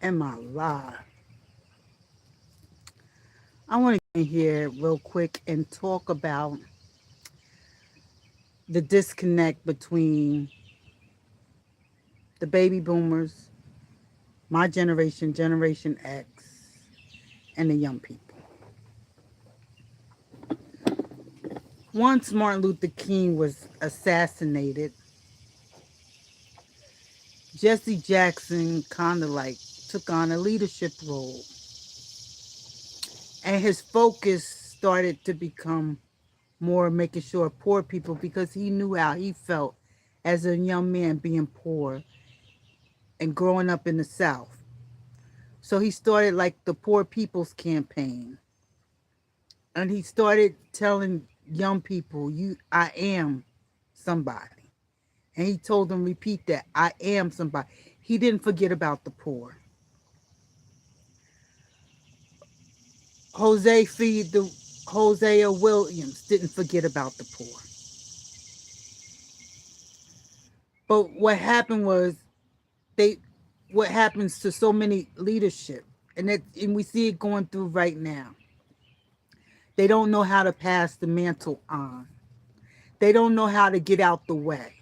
Am I live? I want to get in here real quick and talk about the disconnect between the baby boomers, my generation, Generation X, and the young people. Once Martin Luther King was assassinated, Jesse Jackson kind of like took on a leadership role, and his focus started to become more making sure poor people, because he knew how he felt as a young man being poor and growing up in the South. So he started like the Poor People's Campaign. And he started telling young people, I am somebody. And he told them, repeat that, I am somebody. He didn't forget about the poor. Hosea Williams didn't forget about the poor. But what happened was they what happens to so many leadership, and we see it going through right now. They don't know how to pass the mantle on. They don't know how to get out the way.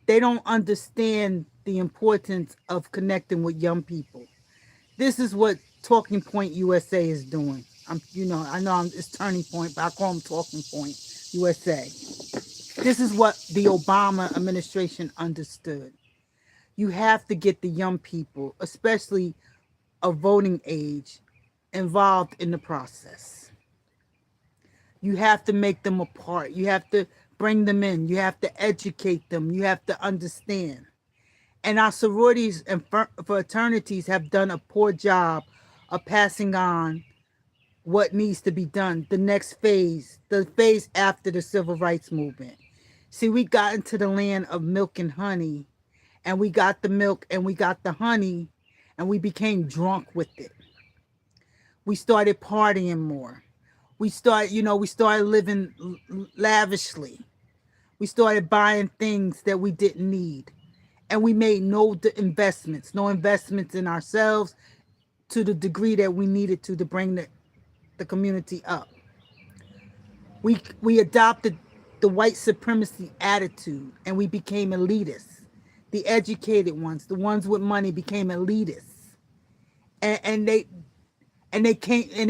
They don't understand the importance of connecting with young people. This is what Talking Point USA is doing. It's Turning Point, but I call them Talking Point USA. This is what the Obama administration understood. You have to get the young people, especially of voting age, involved in the process. You have to make them a part. You have to bring them in. You have to educate them. You have to understand. And our sororities and fraternities have done a poor job of passing on what needs to be done. The next phase, the phase after the civil rights movement. See, we got into the land of milk and honey, and we got the milk and we got the honey, and we became drunk with it. We started partying more. We started living lavishly. We started buying things that we didn't need. And we made no investments in ourselves to the degree that we needed to bring the community up. We adopted the white supremacy attitude, and we became elitists. The educated ones, the ones with money, became elitists. And they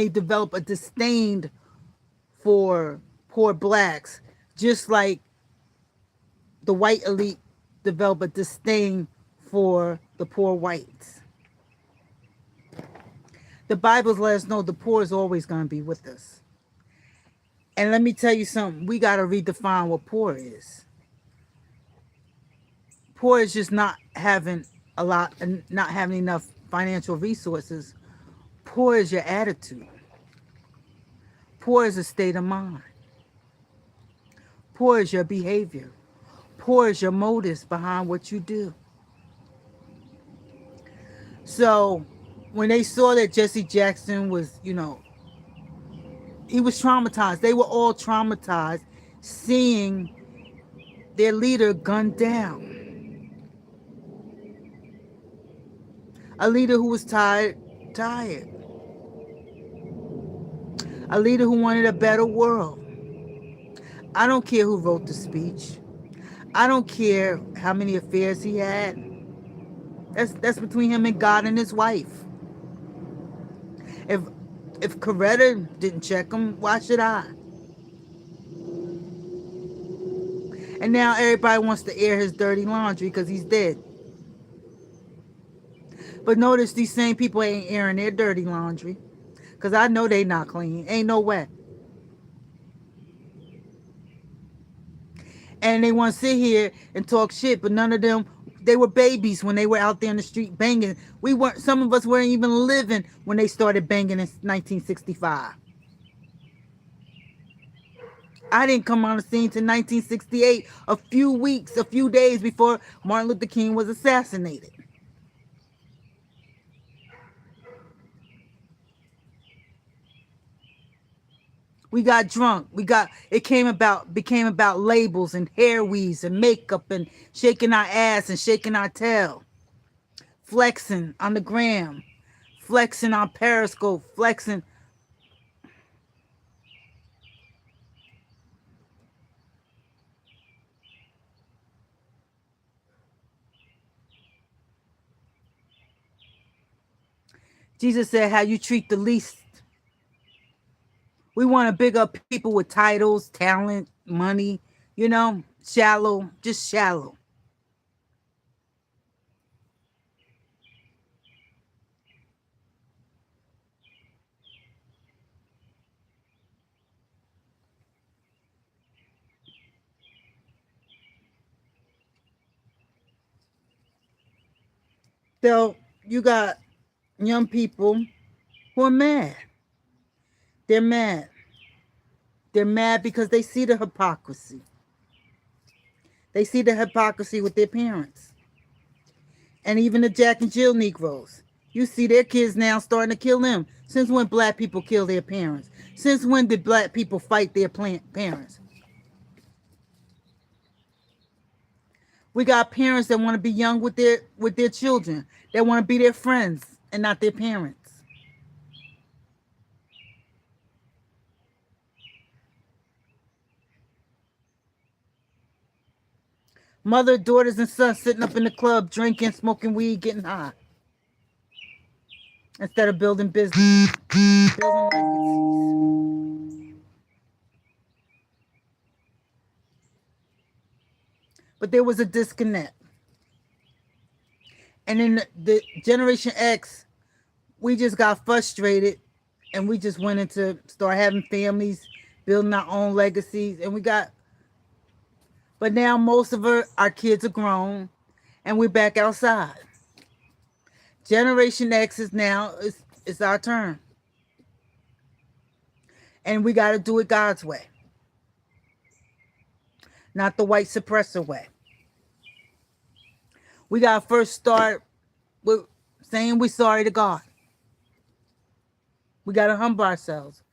developed a disdain for poor blacks, just like the white elite developed a disdain for the poor whites. The Bible lets us know the poor is always going to be with us. And let me tell you something, we got to redefine what poor is. Poor is just not having not having enough financial resources. Poor is your attitude. Poor is a state of mind. Poor is your behavior. Poor is your motives behind what you do. So when they saw that Jesse Jackson was, he was traumatized. They were all traumatized seeing their leader gunned down. A leader who was tired. A leader who wanted a better world. I don't care who wrote the speech. I don't care how many affairs he had. That's between him and God and his wife. If Coretta didn't check him, why should I? And now everybody wants to air his dirty laundry because he's dead. But notice these same people ain't airing their dirty laundry, because I know they not clean. Ain't no way. And they want to sit here and talk shit, but none of them, they were babies when they were out there in the street banging. Some of us weren't even living when they started banging in 1965. I didn't come on the scene till 1968, a few days before Martin Luther King was assassinated. We got drunk. Became about labels and hair weaves and makeup and shaking our ass and shaking our tail. flexing on the gram, flexing on Periscope, flexing. Jesus said, how you treat the least. We want to big up people with titles, talent, money, shallow, just shallow. So you got young people who are mad. They're mad. They're mad because they see the hypocrisy. They see the hypocrisy with their parents. And even the Jack and Jill Negroes. You see their kids now starting to kill them. Since when black people kill their parents? Since when did black people fight their parents? We got parents that want to be young with their children. They want to be their friends and not their parents. Mother, daughters, and sons sitting up in the club, drinking, smoking weed, getting high. Instead of building business, building legacies. But there was a disconnect. And in the Generation X, we just got frustrated and we just went into start having families, building our own legacies. And but now most of our kids are grown and we're back outside. Generation X is now, it's our turn. And we got to do it God's way. Not the white suppressor way. We got to first start with saying we're sorry to God. We got to humble ourselves.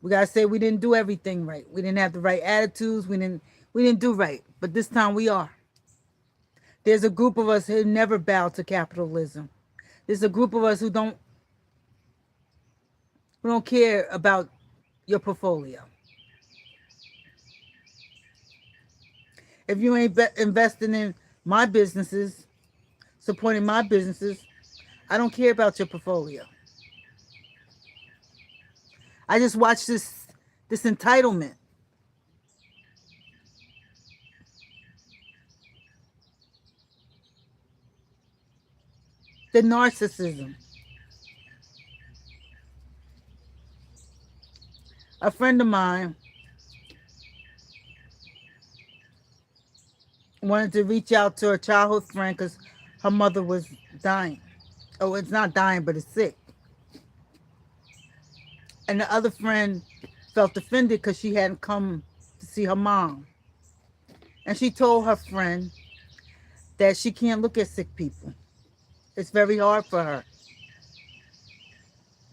We got to say we didn't do everything right. We didn't have the right attitudes. We didn't do right. But this time we are. There's a group of us who never bow to capitalism. There's a group of us who don't care about your portfolio. If you ain't investing in my businesses, supporting my businesses, I don't care about your portfolio. I just watched this entitlement. The narcissism. A friend of mine wanted to reach out to her childhood friend because her mother was dying. Oh, it's not dying, but it's sick. And the other friend felt offended because she hadn't come to see her mom. And she told her friend that she can't look at sick people. It's very hard for her.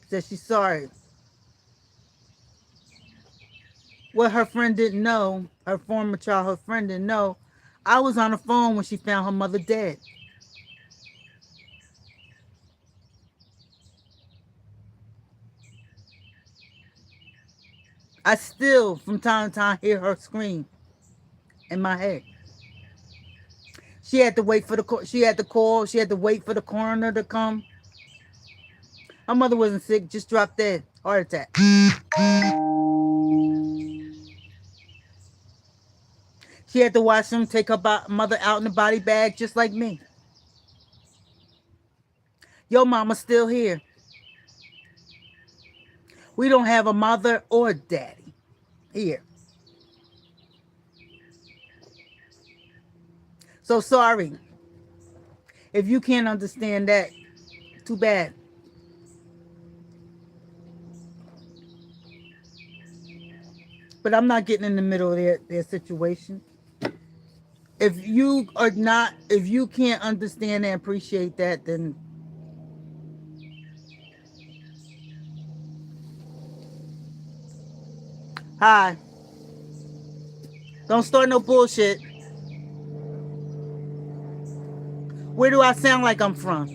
That she's sorry. What her friend didn't know, her former childhood friend didn't know, I was on the phone when she found her mother dead. I still, from time to time, hear her scream in my head. She had to wait for she had to wait for the coroner to come. Her mother wasn't sick, just dropped dead, heart attack. She had to watch them take her mother out in the body bag, just like me. Your mama's still here. We don't have a mother or daddy here. So sorry. If you can't understand that, too bad. But I'm not getting in the middle of their situation. If you can't understand and appreciate that, then hi. Don't start no bullshit. Where do I sound like I'm from?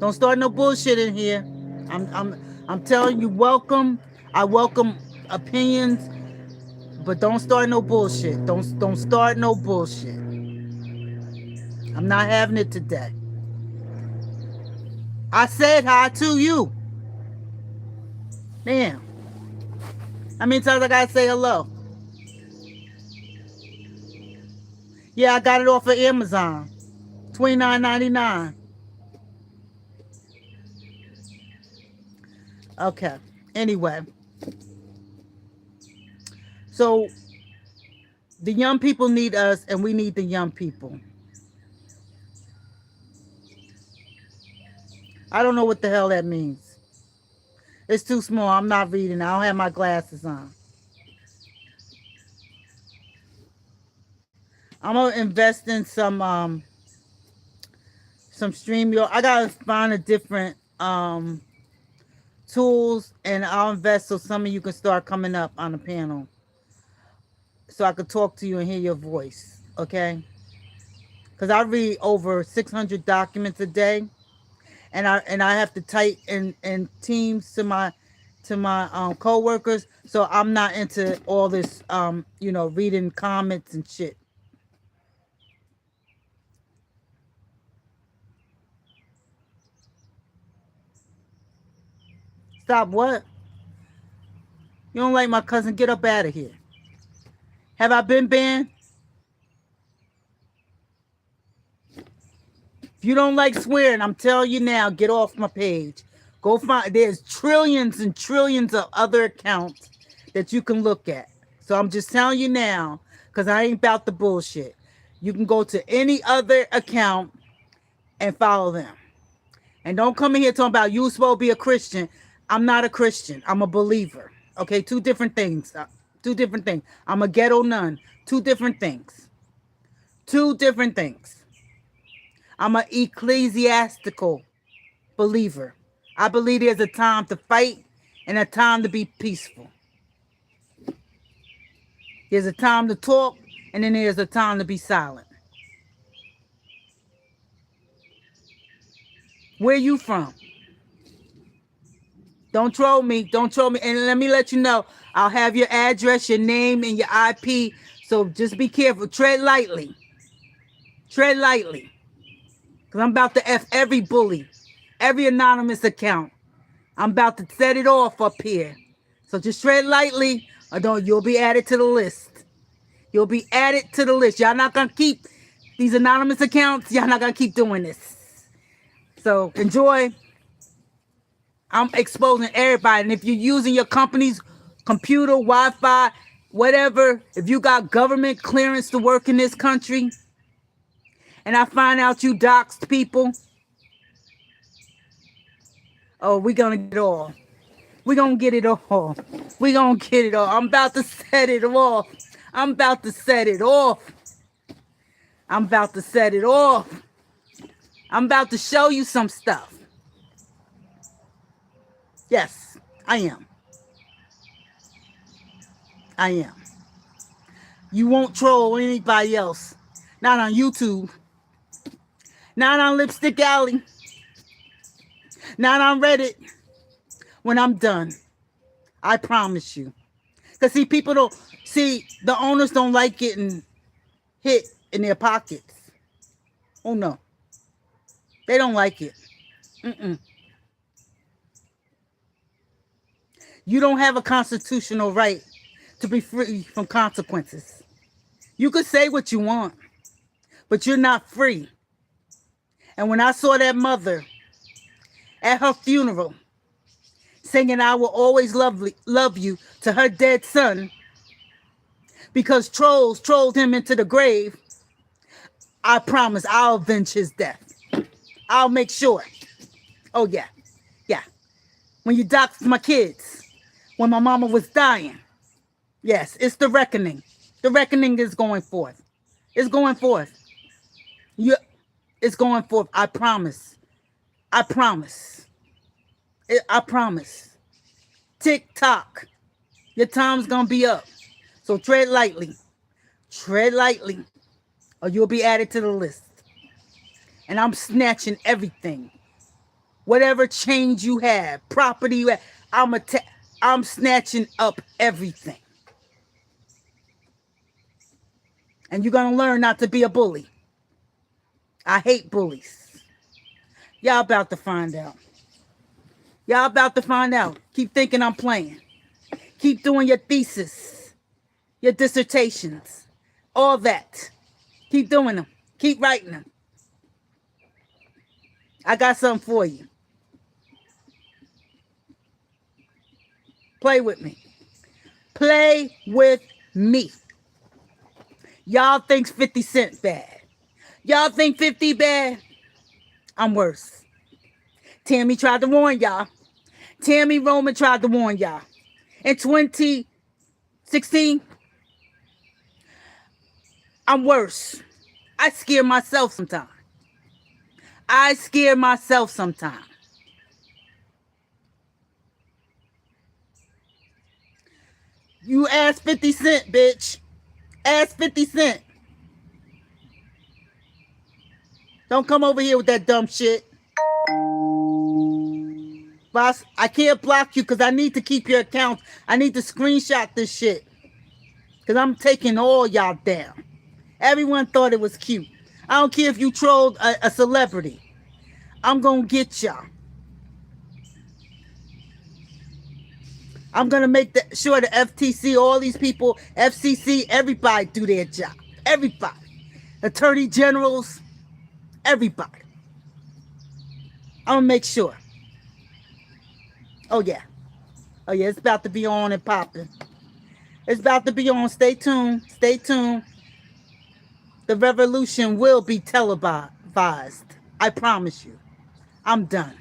Don't start no bullshit in here. I'm telling you, welcome. I welcome opinions, but don't start no bullshit. Don't start no bullshit. I'm not having it today. I said hi to you. Damn. How many times I gotta say hello? Yeah, I got it off of Amazon. $29.99. Okay. Anyway. So the young people need us and we need the young people. I don't know what the hell that means. It's too small. I'm not reading. I don't have my glasses on. I'm gonna invest in some StreamYard. I gotta find a different tools, and I'll invest so some of you can start coming up on the panel, so I could talk to you and hear your voice. Okay? Because I read over 600 documents a day, and I have to type in teams to my co-workers, so I'm not into all this reading comments and shit. Stop what? You don't like my cousin? Get up out of here. Have I been banned? If you don't like swearing, I'm telling you now, get off my page. Go find, there's trillions and trillions of other accounts that you can look at. So I'm just telling you now, because I ain't about the bullshit. You can go to any other account and follow them. And don't come in here talking about you supposed to be a Christian. I'm not a Christian. I'm a believer. Okay, two different things. Two different things. I'm a ghetto nun. Two different things. Two different things. I'm an ecclesiastical believer. I believe there's a time to fight and a time to be peaceful. There's a time to talk and then there's a time to be silent. Where you from? Don't troll me. Don't troll me. And let me let you know, I'll have your address, your name, and your IP. So just be careful. Tread lightly. Tread lightly. Because I'm about to F every bully, every anonymous account. I'm about to set it off up here. So just tread lightly or you'll be added to the list. You'll be added to the list. Y'all not going to keep these anonymous accounts. Y'all not going to keep doing this. So enjoy. I'm exposing everybody. And if you're using your company's computer, Wi-Fi, whatever, if you got government clearance to work in this country, and I find out you doxed people, oh, we're going to get it all. We're going to get it all. We're going to get it all. I'm about to set it off. I'm about to set it off. I'm about to set it off. I'm about to show you some stuff. Yes, I am. I am. You won't troll anybody else. Not on YouTube. Not on Lipstick Alley. Not on Reddit. When I'm done. I promise you. Because see, people don't... See, the owners don't like getting hit in their pockets. Oh, no. They don't like it. Mm-mm. You don't have a constitutional right to be free from consequences. You could say what you want, but you're not free. And when I saw that mother at her funeral singing "I will always love you" to her dead son because trolls trolled him into the grave, I promise I'll avenge his death. I'll make sure. Oh, yeah. Yeah. When you doxed my kids, when my mama was dying. Yes, it's the reckoning. The reckoning is going forth. It's going forth. It's going forth. I promise. I promise. I promise. Tick tock. Your time's going to be up. So tread lightly. Tread lightly or you'll be added to the list. And I'm snatching everything. whatever change you have, property you have, I'm snatching up everything. And you're going to learn not to be a bully. I hate bullies. Y'all about to find out. Y'all about to find out. Keep thinking I'm playing. Keep doing your thesis, your dissertations, all that. Keep doing them. Keep writing them. I got something for you. Play with me. Play with me. Y'all think 50 Cent bad. Y'all think 50 bad? I'm worse. Tammy tried to warn y'all. Tammy Roman tried to warn y'all. In 2016, I'm worse. I scare myself sometimes. You ask 50 Cent, bitch. Ask 50 Cent. Don't come over here with that dumb shit. Boss, I can't block you because I need to keep your account. I need to screenshot this shit. Because I'm taking all y'all down. Everyone thought it was cute. I don't care if you trolled a celebrity. I'm going to get y'all. I'm going to make sure the FTC, all these people, FCC, everybody do their job. Everybody. Attorney generals, everybody. I'm going to make sure. Oh, yeah. Oh, yeah, it's about to be on and popping. It's about to be on. Stay tuned. Stay tuned. The revolution will be televised. I promise you. I'm done.